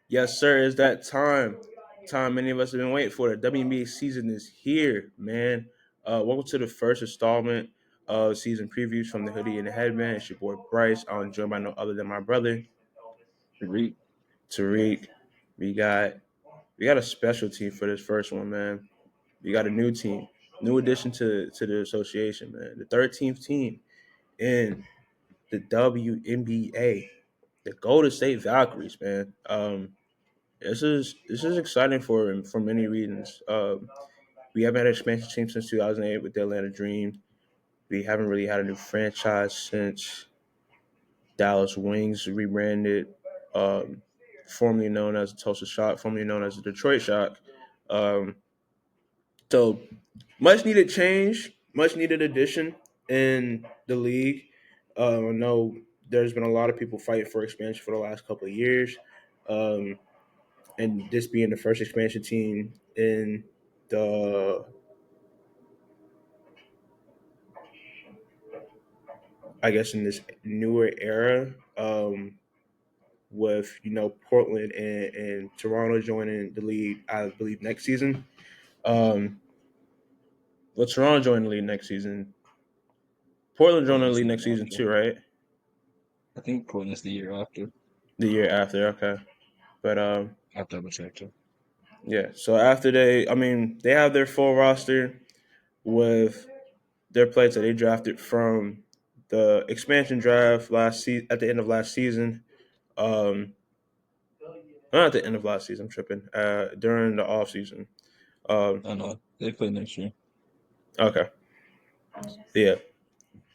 Yes, sir. It's that time. Time many of us have been waiting for. The WNBA season is here, man. Welcome to the first installment of season previews from the Hoodie and the Headman. It's your boy Bryce. I'm joined by no other than my brother Reek. Tariq. We got we got a special team for this first one, man. We got a new team, new addition to the association, man. The 13th team in the WNBA, the Golden State Valkyries, man. This is exciting for many reasons. We haven't had an expansion team since 2008 with the Atlanta Dream. We haven't really had a new franchise since Dallas Wings rebranded, um, formerly known as the Tulsa Shock, formerly known as the Detroit Shock. Um, so much needed change, much needed addition in the league. I know there's been a lot of people fighting for expansion for the last couple of years. Um, and this being the first expansion team in the I guess in this newer era, with Portland and Toronto joining the league, I believe next season. Um, well, Toronto joining the league next season. Portland joining the Portland's league the next year season after. too, right? I think Portland's the year after. The year after, okay. But I'll double check too. yeah. So after they have their full roster with their players that they drafted from the expansion draft at the end of last season. Um, Not at the end of last season. I'm tripping. During the off season. Um, I know they play next year. okay. Yeah.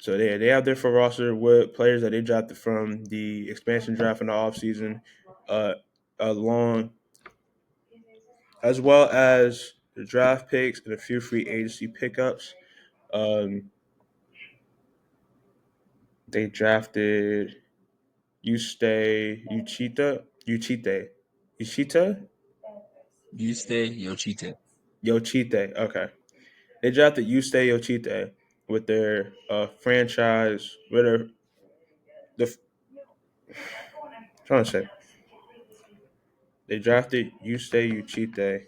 So they have their full roster with players that they drafted from the expansion draft in the off season, uh, along as well as the draft picks and a few free agency pickups. Um, they drafted Uchita, You stay Yochite. Yochite. Okay, they drafted Yuste Yochite with their franchise with the trying to say they drafted Yuste Uchite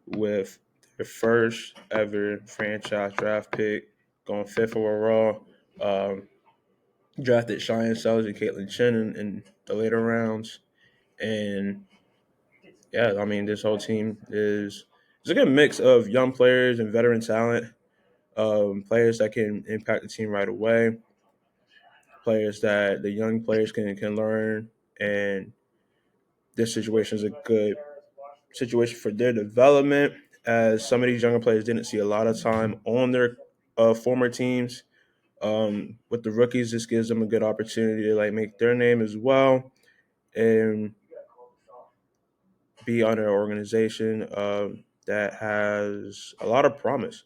with their first ever franchise draft pick, going fifth overall. Um, Drafted Cheyenne Sellers and Caitlin Chen in the later rounds, and yeah, this whole team is it's a good mix of young players and veteran talent. Players that can impact the team right away, players that the young players can learn, and this situation is a good situation for their development. As some of these younger players didn't see a lot of time on their former teams, with the rookies, this gives them a good opportunity to make their name as well and be on an organization that has a lot of promise.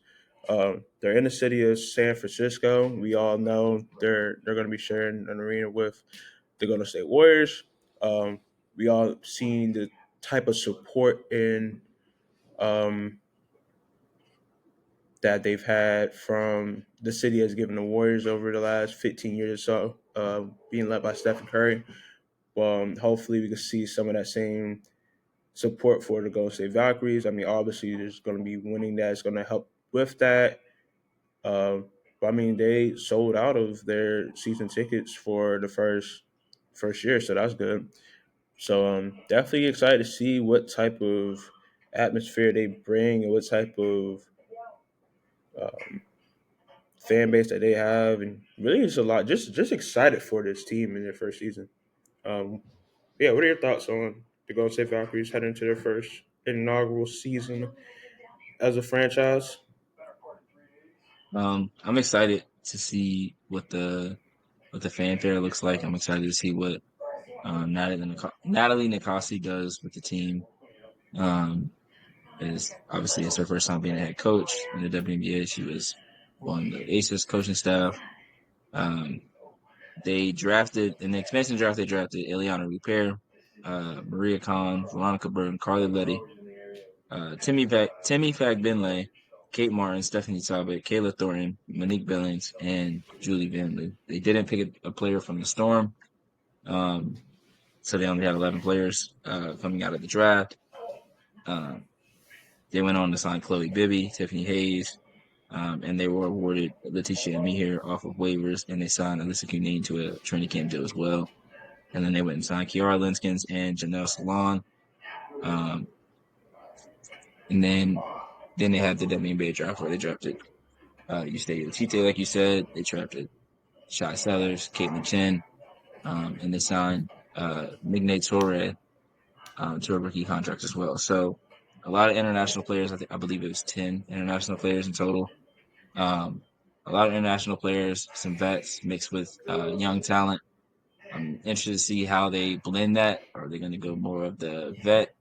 They're in the city of San Francisco. We all know they're going to be sharing an arena with the Golden State Warriors. Um, we all seen the type of support um, that they've had from the city has given the Warriors over the last 15 years or so, being led by Stephen Curry. Hopefully, we can see some of that same support for the Golden State Valkyries. Obviously, there's going to be winning that's going to help with that. But they sold out of their season tickets for the first year, so that's good. So definitely excited to see what type of atmosphere they bring and what type of um, fan base that they have, and really just a lot. Just excited for this team in their first season. Um, yeah, what are your thoughts on the Golden State Valkyries heading into their first inaugural season as a franchise? I'm excited to see what the fanfare looks like. I'm excited to see what Natalie Nikasi does with the team. Um, is obviously it's her first time being a head coach in the WNBA. She was on the Aces coaching staff. Um, they drafted in the expansion draft. They drafted Eliana Repair, Maria Khan, Veronica Burton, Carly Letty, Timmy Fagbinlay, Kate Martin, Stephanie Talbot, Kayla Thornton, Monique Billings, and Julie Van Loo. They didn't pick a player from the Storm. Um, So they only had 11 players coming out of the draft. Um, they went on to sign Chloe Bibby, Tiffany Hayes, and they were awarded Letitia Meher off of waivers, and they signed Alyssa Cunane to a training camp deal as well. And then they went and signed Kiara Linskins and Janelle Salon. Um, and then they had the WNBA draft where they drafted Eustace Uchite, like you said. They drafted Shy Sellers, Caitlin Chen, and they signed Migne Torre to a rookie contract as well. So a lot of international players. I believe it was 10 international players in total. Um, a lot of international players, some vets mixed with young talent. I'm interested to see how they blend that. Are they going to go more of the vet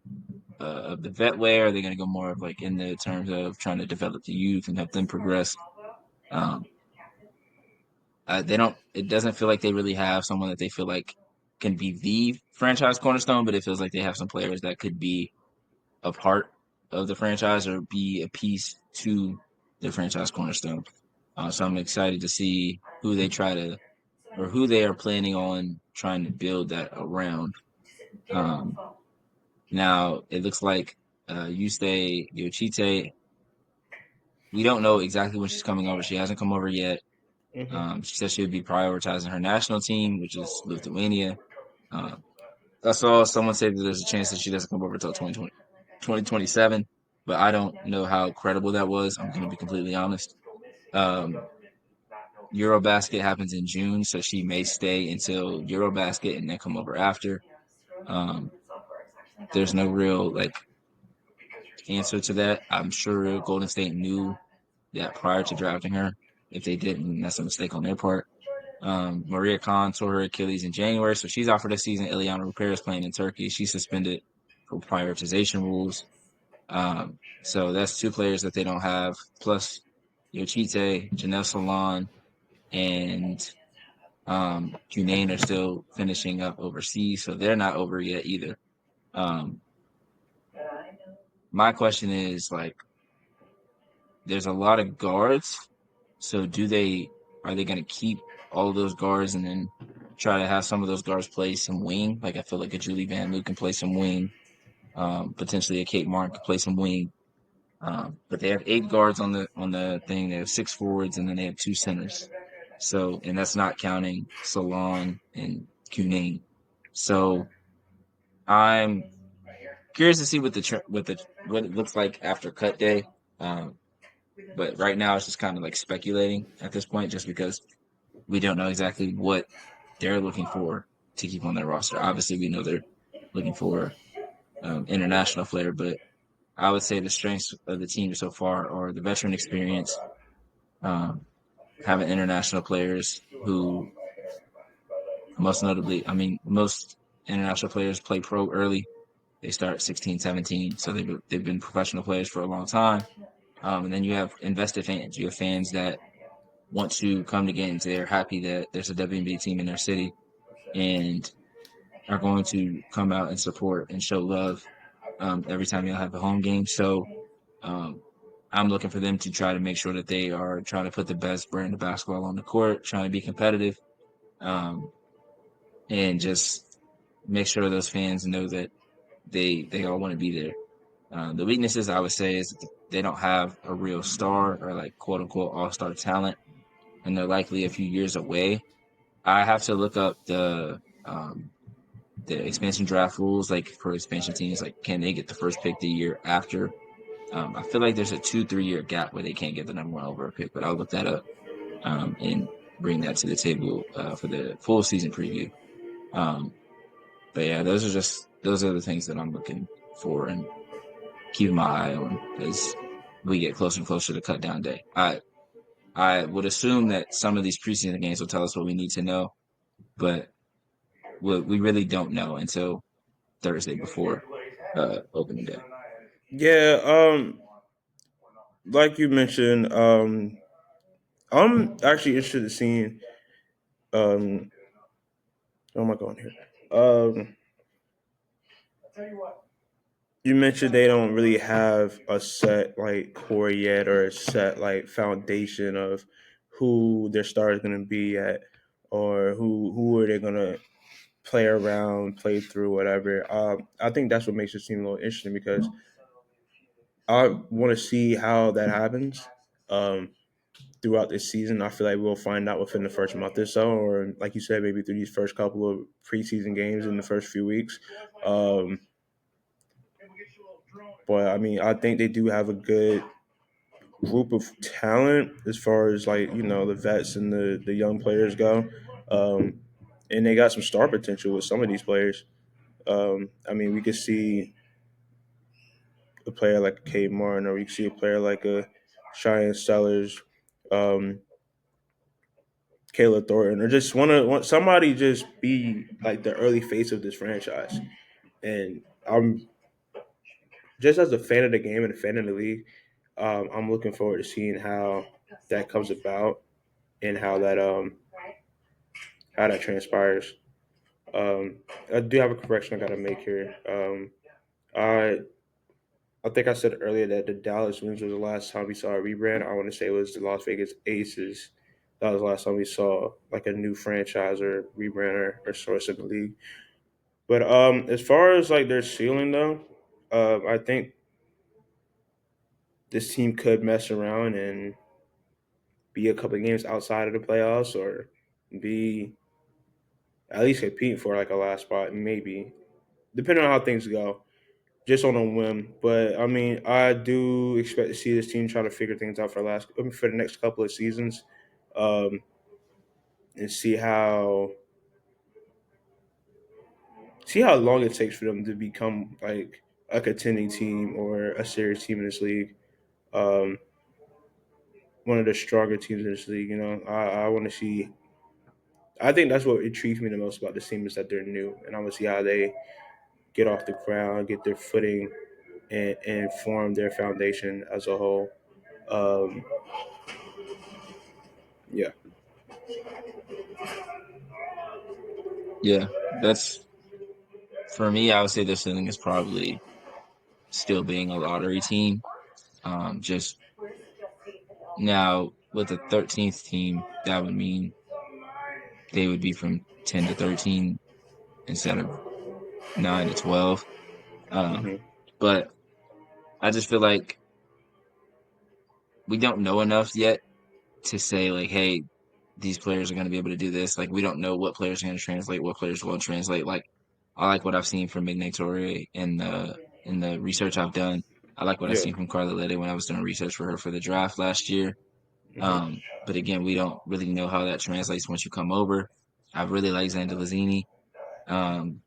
way? Or are they going to go more of like in the terms of trying to develop the youth and help them progress? Um, they don't. It doesn't feel like they really have someone that they feel like can be the franchise cornerstone, but it feels like they have some players that could be a part of the franchise or be a piece to the franchise cornerstone. So I'm excited to see who they try to or who they are planning on trying to build that around. Um, Now it looks like Yuste Yochite. We don't know exactly when she's coming over. She hasn't come over yet. Mm-hmm. She said she would be prioritizing her national team, which is Lithuania. Um, I saw someone say that there's a chance that she doesn't come over until 2027, but I don't know how credible that was. I'm going to be completely honest. Um, Eurobasket happens in June, so she may stay until Eurobasket and then come over after. Um, there's no real like answer to that. I'm sure Golden State knew that prior to drafting her. If they didn't, that's a mistake on their part. Maria Khan tore her Achilles in January, so she's out for the season. Ileana Ruper is playing in Turkey. She's suspended for prioritization rules. So that's two players that they don't have. Plus Yochite, Janelle Salon, and Cunane are still finishing up overseas, so they're not over yet either. Um, my question is like, there's a lot of guards. So are they going to keep all of those guards and then try to have some of those guards play some wing? Like I feel like a Julie Van Loo can play some wing. Potentially a Kate Martin could play some wing. But they have 8 guards on the thing. They have 6 forwards and then they have 2 centers. So and that's not counting Salon and Cunane. So I'm curious to see what it looks like after cut day. Um, but right now it's just kind of like speculating at this point, just because we don't know exactly what they're looking for to keep on their roster. Obviously, we know they're looking for international flair, but I would say the strengths of the team so far are the veteran experience, um, having international players who, most notably, I mean, most international players play pro early. They start 16, 17, so they've been professional players for a long time. And then you have invested fans. You have fans that want to come to games. They're happy that there's a WNBA team in their city and are going to come out and support and show love every time you'll have a home game. So um, I'm looking for them to try to make sure that they are trying to put the best brand of basketball on the court, trying to be competitive, um, and just make sure those fans know that they all want to be there. The weaknesses I would say is they don't have a real star or like quote unquote all-star talent, and they're likely a few years away. I have to look up the expansion draft rules, like for expansion teams, like can they get the first pick the year after? I feel like there's a 2-3 year gap where they can't get the number one overall pick, but I'll look that up and bring that to the table for the full season preview. Um, but yeah, those are the things that I'm looking for and keeping my eye on as we get closer and closer to cut down day. I would assume that some of these preseason games will tell us what we need to know, but we really don't know until Thursday before opening day. Yeah, like you mentioned, I'm actually interested in seeing. Um, oh my god, here. You mentioned they don't really have a set like core yet, or a set like foundation of who their star is going to be at, or who are they going to play around, play through, whatever. I think that's what makes this team a little interesting because I want to see how that happens throughout this season. I feel like we'll find out within the first month or so, or like you said, maybe through these first couple of preseason games in the first few weeks. Um, but I mean, I think they do have a good group of talent as far as like the vets and the young players go, um, and they got some star potential with some of these players. I mean, we could see a player like a Kate Martin, or we could see a player like a Cheyenne Sellers, um, Kayla Thornton, or just want somebody just be like the early face of this franchise. And I'm just as a fan of the game and a fan of the league, I'm looking forward to seeing how that comes about and how that transpires. Um, I do have a correction I got to make here. I I think I said earlier that the Dallas Wings was the last time we saw a rebrand. I want to say it was the Las Vegas Aces. That was the last time we saw like a new franchise or rebrand or source in the league. But as far as like their ceiling though, I think this team could mess around and be a couple of games outside of the playoffs or be at least competing for like a last spot, maybe depending on how things go. Just on a whim. But I mean, I do expect to see this team try to figure things out for the next couple of seasons, um, and see how long it takes for them to become like a contending team or a serious team in this league. Um, one of the stronger teams in this league. I want to see. I think that's what intrigues me the most about this team is that they're new, and I want to see how they get off the ground, get their footing, and form their foundation as a whole. Um, yeah. Yeah, that's for me. I would say their ceiling is probably still being a lottery team. Just now with the 13th team, that would mean they would be from 10 to 13 instead of 9 to 12. Um, hmm but I just feel like we don't know enough yet to say like, hey, these players are going to be able to do this. Like, we don't know what players are going to translate, what players won't translate. Like, I like what I've seen from Midnight Torre in the research I've done. I like what I've Yeah. seen from Carla Lede when I was doing research for her for the draft last year. hmm But again, we don't really know how that translates once you come over. I really like Xanda Lazzini. Um,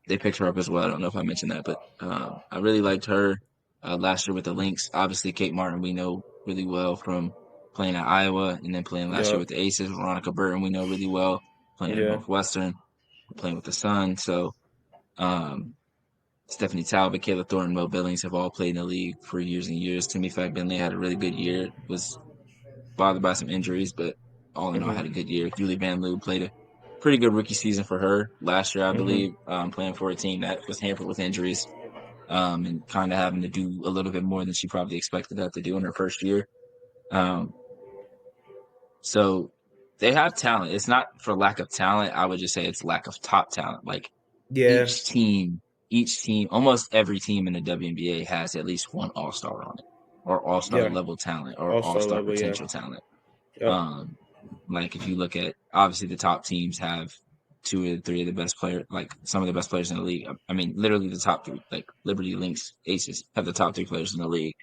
they picked her up as well. I don't know if I mentioned that, but I really liked her last year with the Lynx. Obviously, Kate Martin we know really well from playing at Iowa and then playing last year Yeah. with the Aces. Veronica Burton we know really well playing at Yeah. Northwestern, playing with the Sun. So um, Stephanie Talbot, Kayla Thornton, Mo Billings have all played in the league for years and years. Timmy Bentley had a really good year. Was bothered by some injuries, but all in all hmm had a good year. Julie Van Loo played a pretty good rookie season for her last year, I hmm believe, playing for a team that was hampered with injuries, and kind of having to do a little bit more than she probably expected that to do in her first year. Um, so they have talent. It's not for lack of talent. I would just say it's lack of top talent. Like Yeah. each team, almost every team in the WNBA has at least one All Star on it, or All Star Yeah. level talent, or All All star Star level. Yeah. potential talent. Yep. Um, like if you look at obviously the top teams have two or three of the best players, like some of the best players in the league. I mean, literally the top three, like Liberty, Lynx, Aces have the top three players in the league.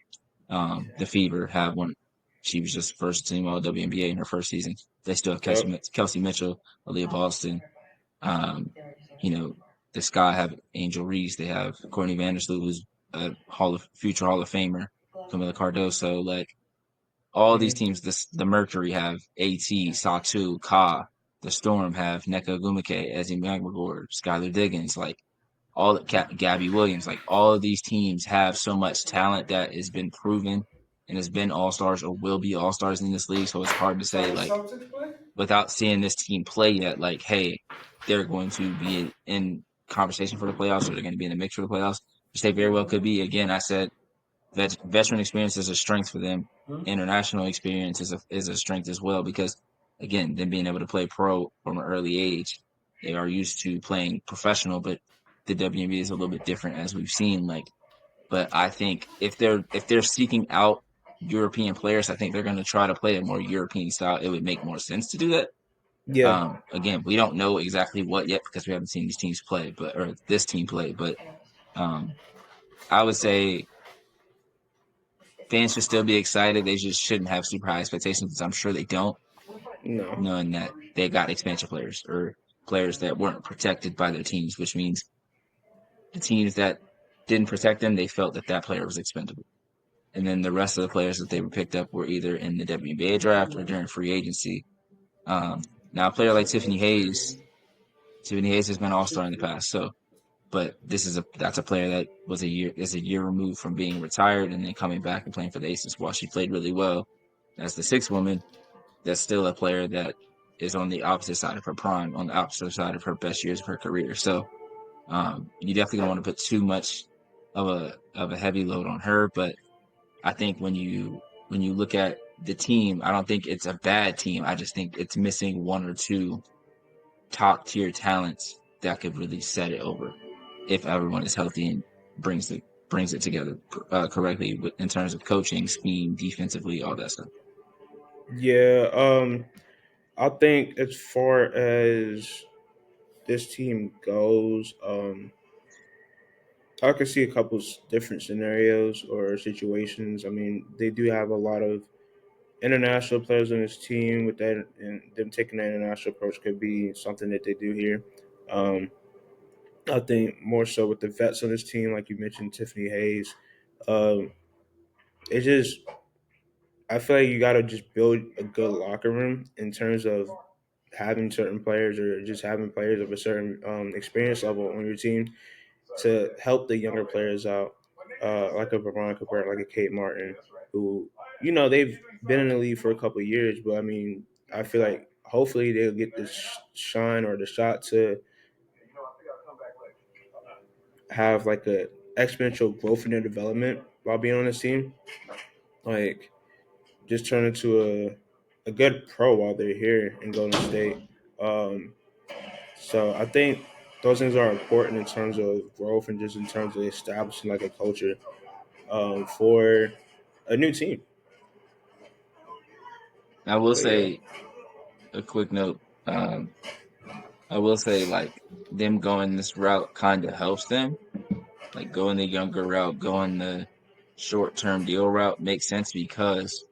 The Fever have one. She was just first team All WNBA in her first season. They still have Yep. Kelsey Mitchell, Aaliyah Boston. Um, you know, the Sky have Angel Reese. They have Courtney Vandersloot, who's a future Hall of Famer. Camila Cardoso. Like all these hmm teams, the Mercury have AT, Satu, Ka. The Storm have Neka Gumake, Ezzy McGregor, Skylar Diggins, like Gabby Williams. Like all of these teams have so much talent that has been proven and has been all stars or will be all stars in this league. So it's hard to say like without seeing this team play yet, like, hey, they're going to be in conversation for the playoffs or they're going to be in the mix for the playoffs, which they very well could be. Again, I said veteran experience is a strength for them. International experience is a strength as well because again, them being able to play pro from an early age. They are used to playing professional, but the WNBA is a little bit different as we've seen. But I think if they're seeking out European players, I think they're going to try to play a more European style. It would make more sense to do that. Yeah, Again, we don't know exactly what yet because we haven't seen these teams play, or this team play. But um, I would say fans should still be excited. They just shouldn't have super high expectations because I'm sure they don't, no, knowing that they got expansion players or players that weren't protected by their teams, which means the teams that didn't protect them, they felt that that player was expendable. And then the rest of the players that they were picked up were either in the WNBA draft or during free agency. Now, a player like Tiffany Hayes has been all star in the past. So, but that's a player that was a year removed from being retired and then coming back and playing for the Aces. While she played really well as the sixth woman, that's still a player that is on the opposite side of her prime, on the opposite side of her best years of her career. So, you definitely don't want to put too much of a heavy load on her, but I think when you look at the team, I don't think it's a bad team. I just think it's missing one or two top tier talents that could really set it over if everyone is healthy and brings it together correctly in terms of coaching, scheme, defensively, all that stuff. yeah. I think as far as this team goes, I could see a couple different scenarios or situations. I mean, they do have a lot of international players on this team. With that, and them taking that international approach could be something that they do here. Um, I think more so with the vets on this team, like you mentioned, Tiffany Hayes. Um, it just I feel like you got to just build a good locker room in terms of having certain players or just having players of a certain experience level on your team to help the younger players out, like a Veronica Burke, like a Kate Martin, who they've been in the league for a couple of years, but I mean, I feel like hopefully they'll get the shine or the shot to have like a exponential growth in their development while being on this team. Like just turn into a good pro while they're here in Golden State. Um, so I think those things are important in terms of growth and just in terms of establishing like a culture for a new team. I will But yeah, say a quick note. Um, I will say like them going this route kind of helps them. Like going the younger route, going the short term deal route makes sense because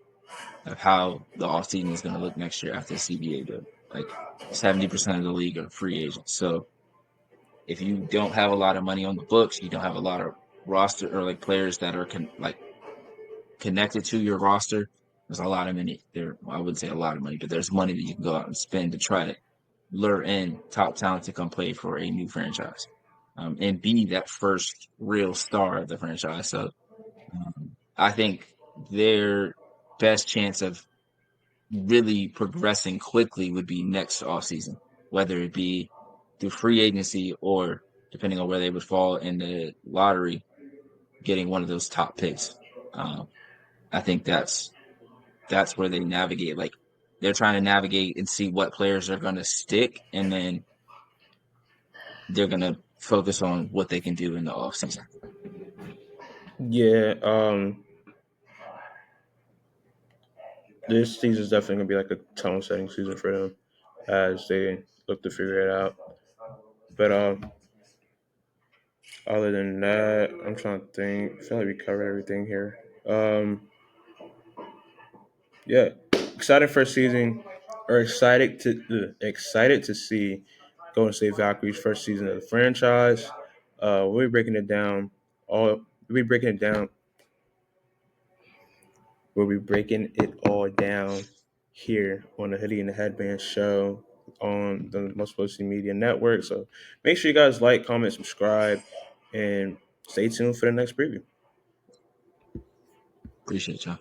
of how the offseason is going to look next year after the CBA deal. Like 70% of the league are free agents. So if you don't have a lot of money on the books, you don't have a lot of roster or like players that are connected to your roster. There's a lot of money there. Well, I wouldn't say a lot of money, but there's money that you can go out and spend to try to lure in top talent to come play for a new franchise, and be that first real star of the franchise. So I think their best chance of really progressing quickly would be next offseason, whether it be through free agency or depending on where they would fall in the lottery, getting one of those top picks. Um, I think that's where they navigate. Like they're trying to navigate and see what players are going to stick, and then they're going to focus on what they can do in the offseason. yeah. This season is definitely gonna be like a tone setting season for them as they look to figure it out. But other than that, I'm trying to think. I feel like we covered everything here. Yeah, excited for a season, or excited to see Golden State Valkyries first season of the franchise. We'll be breaking it down. We'll be breaking it down. We'll be breaking it all down here on the Hoodie and the Headband Show on the most social media network. So make sure you guys like, comment, subscribe, and stay tuned for the next preview. Appreciate y'all.